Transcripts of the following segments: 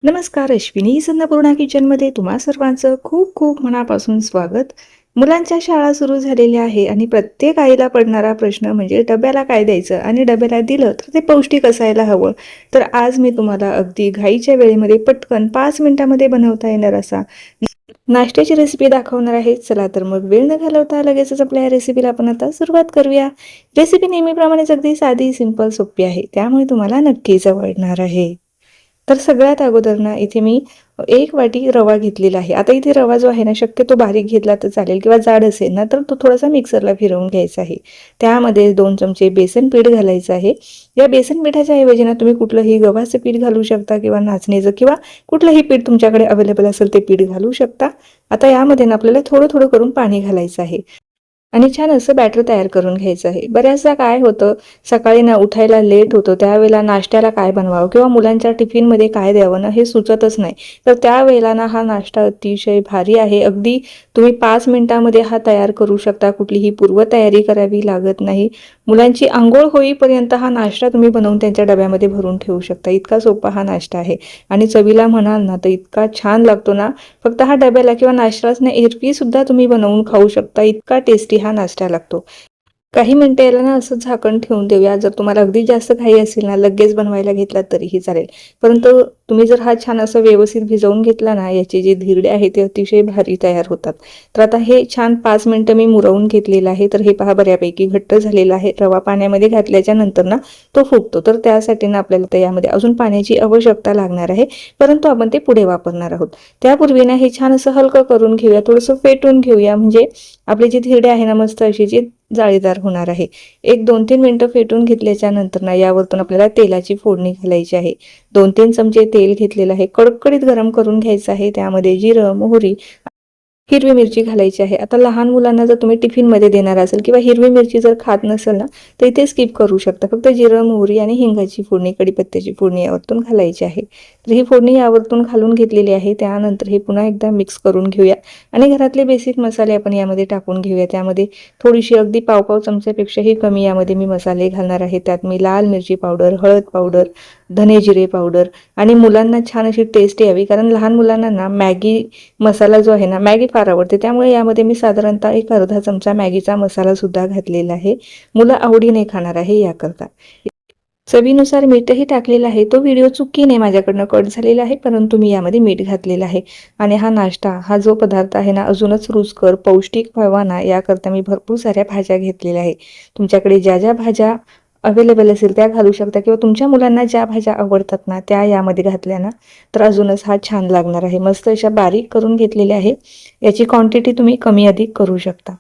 नमस्कार अश्विनी अन्नपूर्णा किचनमध्ये तुम्हा सर्वांचं खूप खूप मनापासून स्वागत. मुलांच्या शाळा सुरू झालेल्या आहे आणि प्रत्येक आईला पडणारा प्रश्न म्हणजे डब्याला काय द्यायचं आणि डब्याला दिलं तर ते पौष्टिक असायला हवं. तर आज मी तुम्हाला अगदी घाईच्या वेळेमध्ये पटकन 5 मिनिटांमध्ये बनवता येणार असा नाश्त्याची रेसिपी दाखवणार आहे. चला तर मग वेळ न घालवता लगेचच आपल्या या रेसिपीला आपण आता सुरुवात करूया. रेसिपी नेहमीप्रमाणेच अगदी साधी, सिंपल, सोपी आहे, त्यामुळे तुम्हाला नक्कीच आवडणार आहे. तर सगळ्यात अगोदर ना इथे मी 1 वाटी रवा घेतलेला आहे. आता इथे रवा जो आहे ना शक्यतो बारीक घेतला तर चालेल किंवा जाड असेल ना तर तो थोडासा मिक्सरला फिरवून घ्यायचा आहे. त्यामध्ये 2 चमचे बेसन पीठ घालायचं आहे. या बेसन पिठाच्या ऐवजी ना तुम्ही कुठलंही गव्हाचं पीठ घालू शकता किंवा नाचणीचं किंवा कुठलंही पीठ तुमच्याकडे अवेलेबल असेल ते पीठ घालू शकता. आता यामध्ये ना आपल्याला थोडं थोडं करून पाणी घालायचं आहे आणि छान असं बॅटर तयार करून घ्यायचं आहे. बऱ्याचदा काय होतं, सकाळी ना उठायला लेट होतं, त्यावेळेला नाश्त्याला काय बनवावं किंवा मुलांच्या टिफिनमध्ये काय द्यावं ना हे सुचतच नाही. तर त्यावेळेला ना हा नाश्ता अतिशय भारी आहे. अगदी तुम्ही 5 मिनिटांमध्ये हा तयार करू शकता. कुठलीही पूर्वतयारी करावी लागत नाही. मुलांची अंघोळ होईपर्यंत हा नाश्ता तुम्ही बनवून त्यांच्या डब्यामध्ये भरून ठेवू शकता. इतका सोपा हा नाश्ता आहे आणि चवीला म्हणाल ना तर इतका छान लागतो ना. फक्त हा डब्याला किंवा नाश्ताच नाही, एरवी सुद्धा तुम्ही बनवून खाऊ शकता. इतका टेस्टी हा नाश्ता लागतो. काही मिनिटं याला ना असं झाकण ठेवून देऊया. जर तुम्हाला अगदी जास्त घाई असेल ना, लगेच बनवायला घेतला तरीही चालेल. परंतु तुम्ही जर हा छान असं व्यवस्थित भिजवून घेतला ना, याचे जे धिरडे आहेत ते अतिशय भारी तयार होतात. तर आता हे छान 5 मिनिटं मी मुरवून घेतलेलं आहे. तर हे पहा बऱ्यापैकी घट्ट झालेलं आहे. रवा पाण्यामध्ये घातल्याच्या नंतर ना तो फुगतो. तर त्यासाठी ना आपल्याला तर यामध्ये अजून पाण्याची आवश्यकता लागणार आहे, परंतु आपण ते पुढे वापरणार आहोत. त्यापूर्वी ना हे छान असं हलकं करून घेऊया, थोडंसं फेटून घेऊया, म्हणजे आपले जे धिरडे आहे ना मस्त अशी जी जाळीदार होणार आहे. एक 2-3 मिनिटं फेटून घेतल्याच्या नंतर ना यावरतून आपल्याला तेलाची फोडणी घालायची आहे. 2-3 चमचे तेल घेतलेलं आहे, कडकडीत गरम करून घ्यायचं आहे. त्यामध्ये जिरं, मोहरी, हिरवी मिरची घालायची आहे. आता लहान मुलांना जर तुम्ही टिफिनमध्ये देणार असेल किंवा हिरवी मिरची जर खात नसेल ना तर इथे स्किप करू शकता. फक्त जिरं, मोहरी आणि हिंगाची फोडणी, कढीपत्त्याची फोडणी यावरतून घालायची आहे. तर ही फोडणी यावरतून घालून घेतलेली आहे. त्यानंतर हे पुन्हा एकदा मिक्स करून घेऊया आणि घरातले बेसिक मसाले आपण यामध्ये टाकून घेऊया. त्यामध्ये थोडीशी अगदी पाव चमच्यापेक्षाही कमी यामध्ये मी मसाले घालणार आहे. त्यात मी लाल मिरची पावडर, हळद पावडर, धने जिरे पावडर आणि मुलांना छान अशी टेस्ट यावी, कारण लहान मुलांना ना मॅगी मसाला जो आहे ना, मॅगी फार आवडते. त्यामुळे यामध्ये मी साधारणतः एक अर्धा चमचा मॅगीचा मसाला सुद्धा घातलेला आहे. मुलं आवडीने खाणार आहे याकरता. चवीनुसार मीठही टाकलेलं आहे. तो व्हिडिओ चुकीने माझ्याकडनं कट झालेला आहे, परंतु मी यामध्ये मीठ घातलेलं आहे. आणि हा नाश्ता, हा जो पदार्थ आहे ना अजूनच रुचकर पौष्टिक व्हावा ना याकरता मी भरपूर साऱ्या भाज्या घेतलेल्या आहे. तुमच्याकडे ज्या ज्या भाज्या अवेलेबल असेल त्या घालू शकता किंवा तुमच्या मुलांना ज्या भाज्या आवडतात ना त्या यामध्ये घातल्या ना तर अजूनच हा छान लागणार आहे. मस्त अशा बारीक करून घेतलेल्या आहे. याची क्वांटिटी तुम्ही कमी अधिक करू शकता.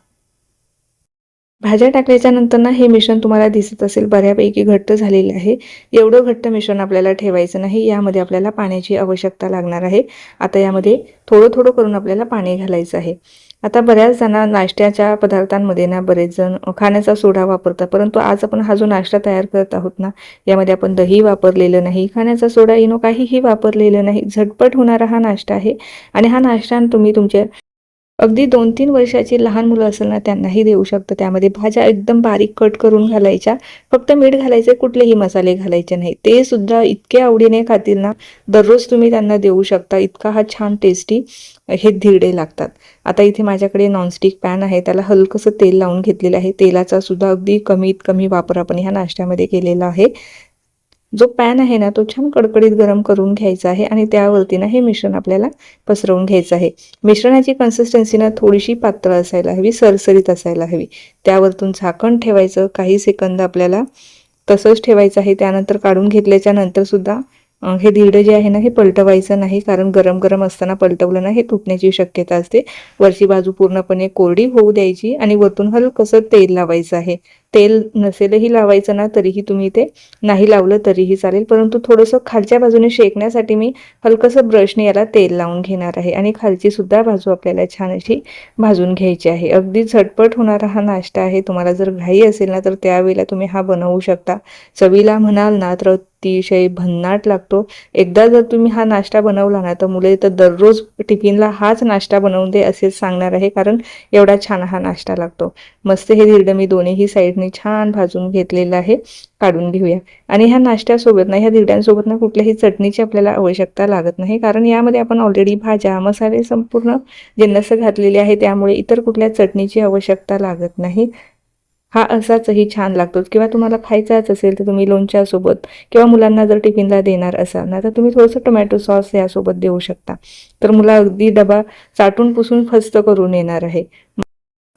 भाज्या टाकल्याच्या नंतर ना हे मिश्रण तुम्हाला दिसत असेल बऱ्यापैकी घट्ट झालेले आहे. एवढं घट्ट मिश्रण आपल्याला ठेवायचं नाही. यामध्ये आपल्याला पाण्याची आवश्यकता लागणार आहे. आता यामध्ये थोडं थोडं करून आपल्याला पाणी घालायचं आहे. आता बऱ्याच जण नाश्त्याच्या पदार्थांमध्ये ना बरेच जण खाण्याचा सोडा वापरतात, परंतु आज आपण हा जो नाश्ता तयार करत आहोत ना यामध्ये आपण दही वापरलेलं नाही, खाण्याचा सोडा इनो काहीही वापरलेलं नाही. झटपट होणारा हा नाश्ता आहे आणि हा नाश्ता तुम्ही तुमच्या अगदी 2-3 वर्षाची लहान मुलं असेल ना त्यांनाही देऊ शकतं. त्यामध्ये भाज्या एकदम बारीक कट करून घालायच्या, फक्त मीठ घालायचे, कुठलेही मसाले घालायचे नाही. ते सुद्धा इतके आवडीने खातील ना, दररोज तुम्ही त्यांना देऊ शकता. इतका हा छान टेस्टी हे धिरडे लागतात. आता इथे माझ्याकडे नॉनस्टिक पॅन आहे, त्याला हलकंसं तेल लावून घेतलेलं आहे. तेलाचा सुद्धा अगदी कमीत कमी वापर आपण ह्या नाश्त्यामध्ये केलेला आहे. जो पॅन आहे ना तो छान कडकडीत गरम करून घ्यायचा आहे आणि त्यावरती ना हे मिश्रण आपल्याला पसरवून घ्यायचं आहे. मिश्रणाची कन्सिस्टन्सी ना थोडीशी पातळ असायला हवी, सरसरीत असायला हवी. त्यावरतून झाकण ठेवायचं, काही सेकंद आपल्याला तसंच ठेवायचं आहे. त्यानंतर काढून घेतल्याच्या नंतर सुद्धा हे धिरडं जे आहे ना हे पलटवायचं नाही, कारण गरम गरम असताना पलटवलं ना हे तुटण्याची शक्यता असते. वरची बाजू पूर्णपणे कोरडी होऊ द्यायची आणि वरतून हलकंसं तेल लावायचं आहे. तेल नसेलही लावायचं ना तरीही तुम्ही ते नाही लावलं तरीही चालेल, परंतु थोडंसं खालच्या बाजूने शेकण्यासाठी मी हलकंसं ब्रशने याला तेल लावून घेणार आहे आणि खालची सुद्धा बाजू आपल्याला छान अशी भाजून घ्यायची आहे. अगदी झटपट होणारा हा नाश्ता आहे. तुम्हाला जर घाई असेल ना तर त्यावेळेला तुम्ही हा बनवू शकता. चवीला म्हणाल ना तर अतिशय भन्नाट लागतो. एकदा जर तुम्ही हा नाश्ता बनवला ना तर मुले तर दररोज टिफिनला हाच नाश्ता बनवून दे असेच सांगणार आहे, कारण एवढा छान हा नाश्ता लागतो. मस्त हे धिरडं मी दोन्ही साईडने छान भाजून घेतलेलं आहे. काढून घेऊया. आणि ह्या नाश्त्यासोबत ना, ह्या धिरड्यांसोबत ना कुठल्याही चटणीची आपल्याला आवश्यकता लागत नाही, कारण यामध्ये आपण ऑलरेडी भाज्या मसाले संपूर्ण जिन्नस घातलेले आहे, त्यामुळे इतर कुठल्या चटणीची आवश्यकता लागत नाही. हा असाचही छान लागतो. किंवा तुम्हाला खायचाच असेल तर तुम्ही लोणच्यासोबत किंवा मुलांना जर टिफिनला देणार असाल ना तर तुम्ही थोडंसं टोमॅटो सॉस यासोबत देऊ शकता. तर मुलं अगदी डबा चाटून पुसून फस्त करून येणार आहे.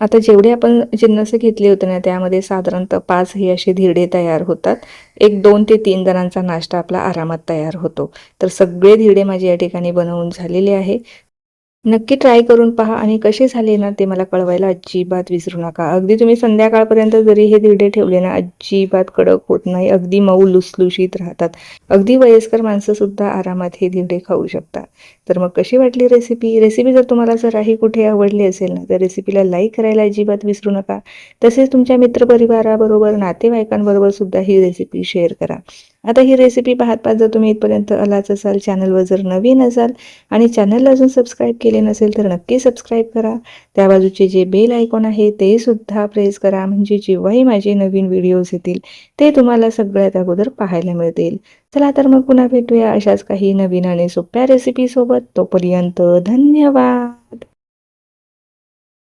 आता जेवढे आपण जिन्नस घेतले होते ना त्यामध्ये साधारणतः 5 हे असे धिरडे तयार होतात. एक 2 ते 3 जणांचा नाश्ता आपला आरामात तयार होतो. तर सगळे धिरडे माझे या ठिकाणी बनवून झालेले आहे. नक्की ट्राय करून पहा आणि कसे झाले ना ते मला कळवायला अजिबात विसरू नका. अगदी तुम्ही संध्याकाळपर्यंत जरी हे धिरडे ठेवले ना अजिबात कडक होत नाही, अगदी मऊ लुसलुशीत राहतात. अगदी वयस्कर माणसंसुद्धा आरामात हे धिरडे खाऊ शकतात. तर मग कशी वाटली रेसिपी? रेसिपी जर तुम्हाला जराही कुठे आवडली असेल ना तर रेसिपीला लाईक करायला अजिबात विसरू नका. तसेच तुमच्या मित्रपरिवाराबरोबर, नातेवाईकांबरोबर सुद्धा ही रेसिपी शेअर करा. आता ही रेसिपी पाहत जर तुम्ही इथपर्यंत आलाच असाल, चॅनलवर जर नवीन असाल आणि चॅनलला अजून सबस्क्राईब केले नसेल तर नक्की सबस्क्राईब करा. त्या बाजूचे जे बेल आयकॉन आहे ते सुद्धा प्रेस करा, म्हणजे जेव्हाही माझे नवीन व्हिडिओज येतील ते तुम्हाला सगळ्यात अगोदर पाहायला मिळतील. चला तर मग पुन्हा भेटूया अशाच काही नवीन आणि सोप्या रेसिपीसोबत. तोपर्यंत धन्यवाद.